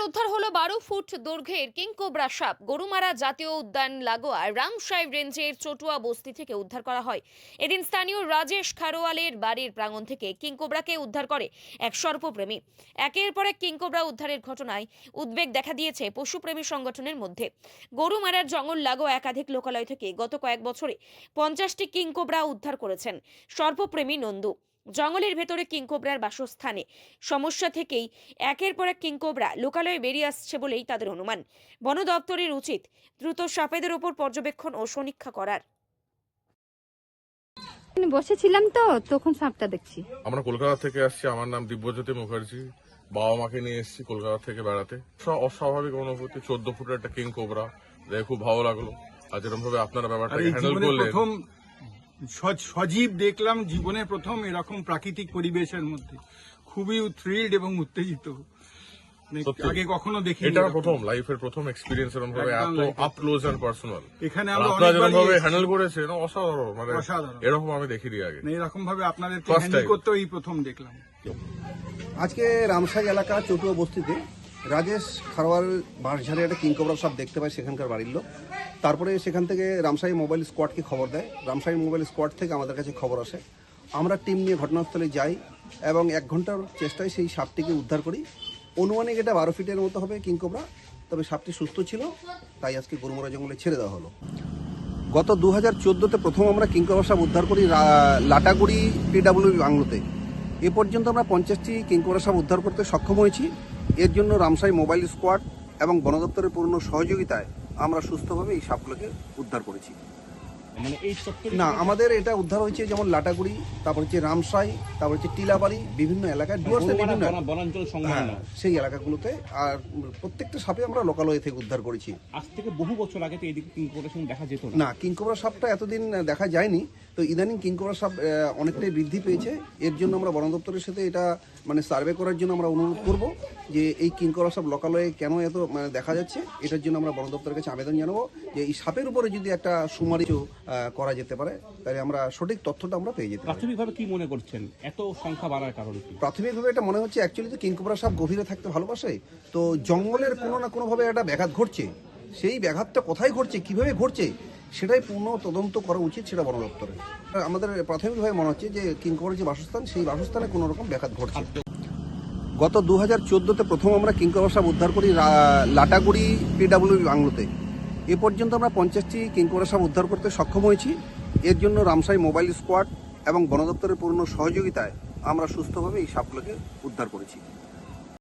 উদ্ধার হলো 12 ফুট দৈর্ঘ্যের কিংকোবরা সাপ। গরুমারা জাতীয় উদ্যান লাগোয়া রামসাই রেঞ্জের চটুয়া বস্তি থেকে উদ্ধার করা হয়। এদিন স্থানীয় রাজেশ খারোয়ালের বাড়ির প্রাঙ্গণ থেকে কিংকোবরাকে উদ্ধার করে এক সর্পপ্রেমী। একের পর এক কিংকোবরা উদ্ধারের ঘটনায় উদ্বেগ দেখা দিয়েছে পশুপ্রেমী সংগঠনের মধ্যে। গরুমারার জঙ্গল লাগোয়া একাধিক লোকালয় থেকে গত কয়েক বছরে 50টি কিংকোবরা উদ্ধার করেছেন সর্পপ্রেমী নন্দু। জঙ্গলের ভেতরে কিংকোবরার বাসস্থানে সমস্যা থেকেই একের পর এক কিংকোবরা লোকালয়ে বেরিয়ে আসছে বলেই তাদের অনুমান। বন দপ্তরের উচিত দ্রুত সাপেদের উপর পর্যবেক্ষণ ও সমীক্ষা করার। বসেছিলাম তো তখন সাপটা দেখছি। আমরা কলকাতা থেকে আসছি, আমার নাম দিব্যজ্যোতি মুখার্জি। বাবা মাকে নিয়ে এসেছি কলকাতা থেকে বেড়াতে। অস্বাভাবিক অনুভূতি, 14 ফুটের একটা কিং কোবরা দেখে খুব ভালো লাগলো। আর যেরকম ভাবে আপনারা ব্যাপারটা হ্যান্ডেল করলেন, প্রথম সজীব দেখলাম জীবনে প্রথম এরকম প্রাকৃতিক পরিবেশের মধ্যে, খুবই থ্রিলড এবং উত্তেজিত। আগে কখনো দেখিনি, এটা প্রথম লাইফের প্রথম এক্সপেরিয়েন্স এরকম ভাবে এত আপ ক্লোজ এন্ড পার্সোনাল। এখানে আমরা আপনারা যেরকম ভাবে হ্যান্ডেল করেছেন অসাধারণ, মানে অসাধারণ। এরকম আমি দেখিনি আগে। এরকম ভাবে আপনাদের First হ্যান্ডেল time. করতেও এই প্রথম দেখলাম। আজকে রামসাই এলাকা চটুয়া বস্তিতে রাজেশ খারওয়াল বাঁশঝাড়ে একটা কিংকোবরা সাপ দেখতে পায় সেখানকার বাড়ির লোক। তারপরে সেখান থেকে রামসাই মোবাইল স্কোয়াডকে খবর দেয়। রামসাই মোবাইল স্কোয়াড থেকে আমাদের কাছে খবর আসে। আমরা টিম নিয়ে ঘটনাস্থলে যাই এবং 1 ঘন্টার চেষ্টায় সেই সাপটিকে উদ্ধার করি। অনুমানিক এটা 12 ফিটের মতো হবে কিংকোবরা, তবে সাপটি সুস্থ ছিল, তাই আজকে গরুমরা জঙ্গলে ছেড়ে দেওয়া হলো। গত 2014-তে প্রথম আমরা কিংকোবরা সাপ উদ্ধার করি লাটাগুড়ি PWB বাংলোতে। এ পর্যন্ত আমরা 50টি কিংকোবরা সাপ উদ্ধার করতে সক্ষম হয়েছি। এর জন্য রামসাই মোবাইল স্কোয়াড এবং বন দপ্তরের পূর্ণ সহযোগিতায় আমরা সুস্থভাবে এই সাপগুলোকে উদ্ধার করেছি। না, আমাদের এটা উদ্ধার হয়েছে যেমন লাটাগুড়ি, তারপর হচ্ছে রামসাই, তারপর হচ্ছে টিলাবাড়ি, বিভিন্ন এলাকায় সেই এলাকাগুলোতে। আর প্রত্যেকটা সাপে আমরা লোকালয় থেকে উদ্ধার করেছি। আজ থেকে বহু বছর আগে তো এদিকে কিংকোবরা দেখা যেত না, কিংকোবরা সাপটা এতদিন দেখা যায়নি, তো ইদানিং কিংকোবরা সাপ অনেকটাই বৃদ্ধি পেয়েছে। এর জন্য আমরা বন দপ্তরের সাথে এটা সার্ভে করার জন্য আমরা অনুরোধ করব যে এই কিংকোবরা সাপ লোকালয়ে কেন এত দেখা যাচ্ছে, এটার জন্য আমরা বন দপ্তরের কাছে আবেদন জানাবো যে এই সাপের উপরে যদি একটা সুমারি করা যেতে পারে, তাহলে আমরা সঠিক তথ্যটা আমরা পেয়ে যেতে পারি। প্রাথমিকভাবে কি মনে করছেন এত সংখ্যা বাড়ার কারণ কি? প্রাথমিকভাবে এটা মনে হচ্ছে অ্যাকচুয়ালি তো কিংকোবরা সাপ গভীরে থাকতে ভালোবাসে, তো জঙ্গলের কোনো না কোনোভাবে একটা ব্যাঘাত ঘটছে। সেই ব্যাঘাতটা কোথায় ঘটছে, কিভাবে ঘটছে, সেটাই পূর্ণ তদন্ত করা উচিত, সেটা বন দপ্তরে। আমাদের প্রাথমিকভাবে মনে হচ্ছে যে কিংকোবরার যে বাসস্থান, সেই বাসস্থানে কোনো রকম ব্যাঘাত ঘটছে। গত 2014-তে প্রথম আমরা কিংকোবরা সাপ উদ্ধার করি লাটাগুড়ি PWB বাংলোতে। এ পর্যন্ত আমরা 50টি কিংকোবরা সাপ উদ্ধার করতে সক্ষম হয়েছি। এর জন্য রামসাই মোবাইল স্কোয়াড এবং বন দপ্তরের পূর্ণ সহযোগিতায় আমরা সুস্থভাবে এই সাপগুলোকে উদ্ধার করেছি।